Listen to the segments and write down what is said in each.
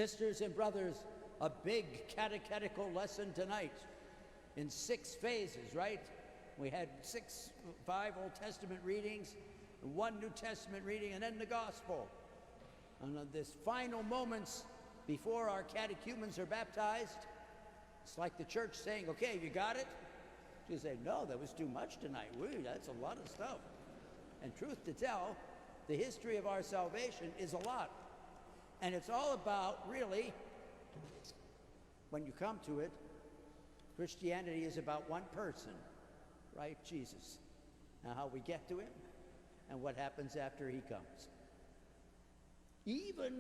Sisters and brothers, a big catechetical lesson tonight in 6 phases, right? We had 5 Old Testament readings, 1 New Testament reading, and then the gospel. And on this final moments before our catechumens are baptized, it's like the church saying, okay, you got it? You say, no, that was too much tonight. That's a lot of stuff. And truth to tell, the history of our salvation is a lot. And it's all about, really, when you come to it, Christianity is about one person, right? Jesus. Now, how we get to him and what happens after he comes. Even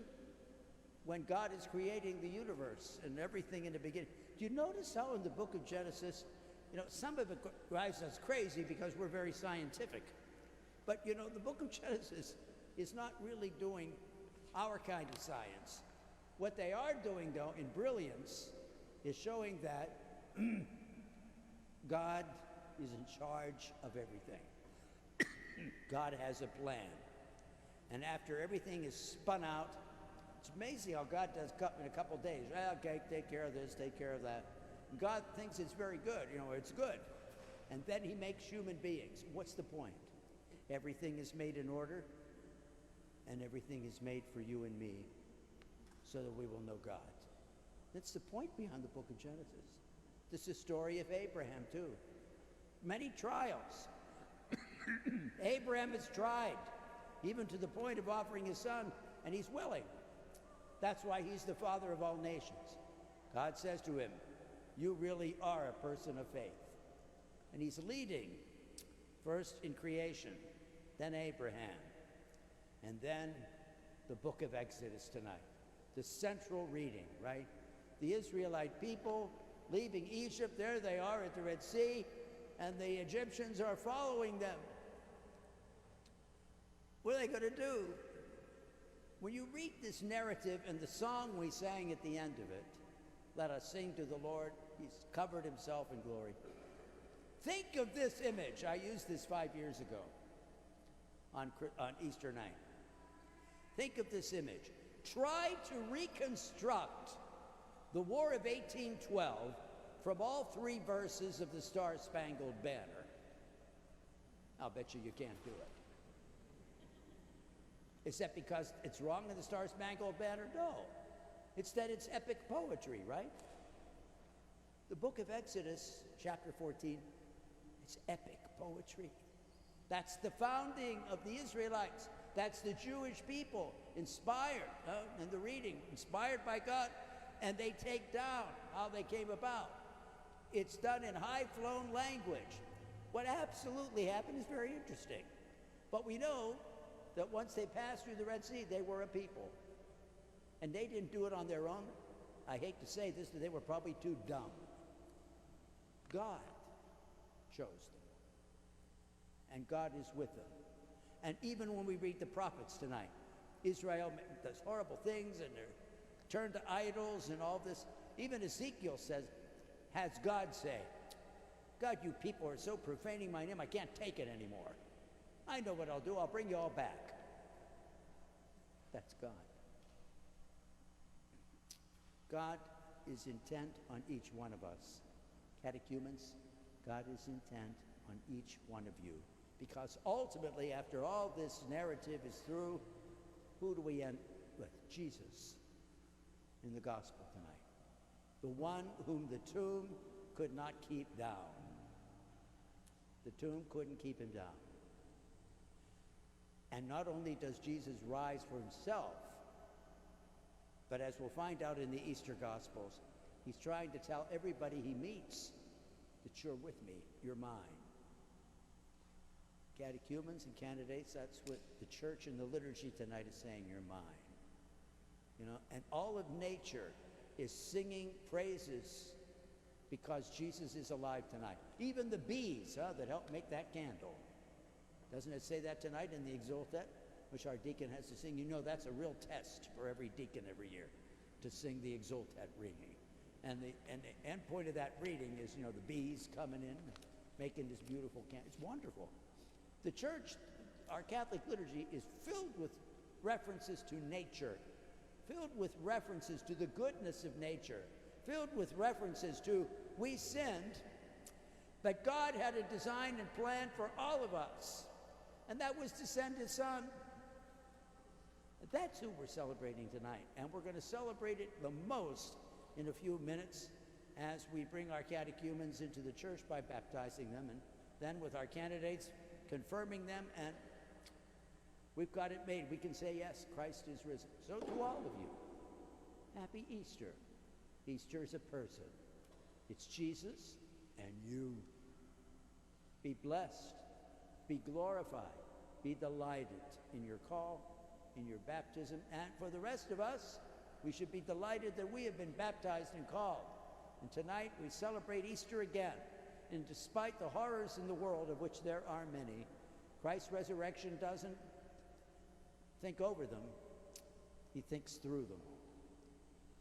when God is creating the universe and everything in the beginning. Do you notice how in the book of Genesis, some of it drives us crazy because we're very scientific. But, the book of Genesis is not really doing our kind of science. What they are doing, though, in brilliance, is showing that God is in charge of everything. God has a plan. And after everything is spun out, it's amazing how God does in a couple days. Okay, take care of this, take care of that. And God thinks it's very good, it's good. And then he makes human beings. What's the point? Everything is made in order, and everything is made for you and me, so that we will know God. That's the point behind the book of Genesis. This is the story of Abraham, too. Many trials. Abraham is tried, even to the point of offering his son, and he's willing. That's why he's the father of all nations. God says to him, you really are a person of faith. And he's leading, first in creation, then Abraham, and then the book of Exodus tonight. The central reading, right? The Israelite people leaving Egypt, there they are at the Red Sea, and the Egyptians are following them. What are they going to do? When you read this narrative and the song we sang at the end of it, let us sing to the Lord, he's covered himself in glory. Think of this image. I used this 5 years ago on Easter night. Think of this image. Try to reconstruct the War of 1812 from all 3 verses of the Star-Spangled Banner. I'll bet you can't do it. Is that because it's wrong in the Star-Spangled Banner? No. It's that it's epic poetry, right? The book of Exodus, chapter 14, it's epic poetry. That's the founding of the Israelites. That's the Jewish people, inspired in the reading, inspired by God, and they take down how they came about. It's done in high-flown language. What absolutely happened is very interesting. But we know that once they passed through the Red Sea, they were a people. And they didn't do it on their own. I hate to say this, but they were probably too dumb. God chose them. And God is with them. And even when we read the prophets tonight, Israel does horrible things and they're turned to idols and all this. Even Ezekiel says, has God say, God, you people are so profaning my name, I can't take it anymore. I know what I'll do. I'll bring you all back. That's God. God is intent on each one of us. Catechumens, God is intent on each one of you. Because ultimately, after all this narrative is through, who do we end with? Jesus in the gospel tonight. The one whom the tomb could not keep down. The tomb couldn't keep him down. And not only does Jesus rise for himself, but as we'll find out in the Easter Gospels, he's trying to tell everybody he meets that you're with me, you're mine. Catechumens and candidates, that's what the church and the liturgy tonight is saying, you're mine. And all of nature is singing praises because Jesus is alive tonight. Even the bees that help make that candle. Doesn't it say that tonight in the Exultet, which our deacon has to sing? That's a real test for every deacon every year, to sing the Exultet reading. And the end point of that reading is, the bees coming in, making this beautiful candle. It's wonderful. The church, our Catholic liturgy, is filled with references to nature. filled with references to the goodness of nature, filled with references to we sinned, but God had a design and plan for all of us, and that was to send his son. That's who we're celebrating tonight, and we're going to celebrate it the most in a few minutes as we bring our catechumens into the church by baptizing them, and then with our candidates, confirming them, and we've got it made. We can say, yes, Christ is risen. So to all of you, happy Easter. Easter is a person. It's Jesus and you. Be blessed, be glorified, be delighted in your call, in your baptism, and for the rest of us, we should be delighted that we have been baptized and called. And tonight we celebrate Easter again. And despite the horrors in the world, of which there are many, Christ's resurrection doesn't think over them, he thinks through them.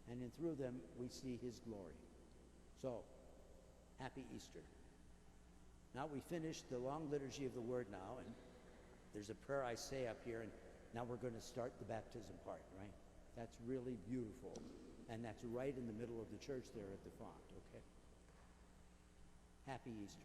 And in through them, we see his glory. So, happy Easter. Now we finish the long liturgy of the word now, and there's a prayer I say up here, and now we're going to start the baptism part, right? That's really beautiful. And that's right in the middle of the church there at the font, okay? Happy Easter.